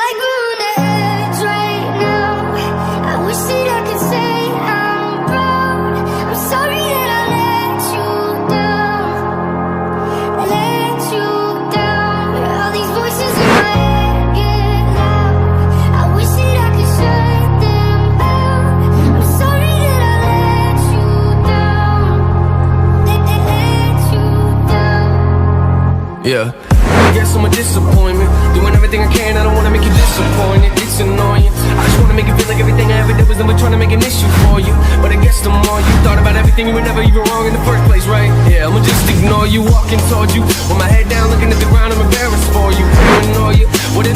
like we're on the edge right now. I wish that I could say I'm proud. I'm sorry that I let you down. Let you down. All these voices in my head get loud. I wish that I could shut them out. I'm sorry that I let you down. Let you down. Yeah, I guess I'm a disappointment. Doing everything I can, I don't wanna make you disappointed. It's annoying. I just wanna make it feel like everything I ever did was never trying to make an issue for you. But I guess the more you thought about everything, you were never even wrong in the first place, right? Yeah, I'ma just ignore you, walking towards you with my head down, looking at the ground. I'm embarrassed for you, to annoy you. What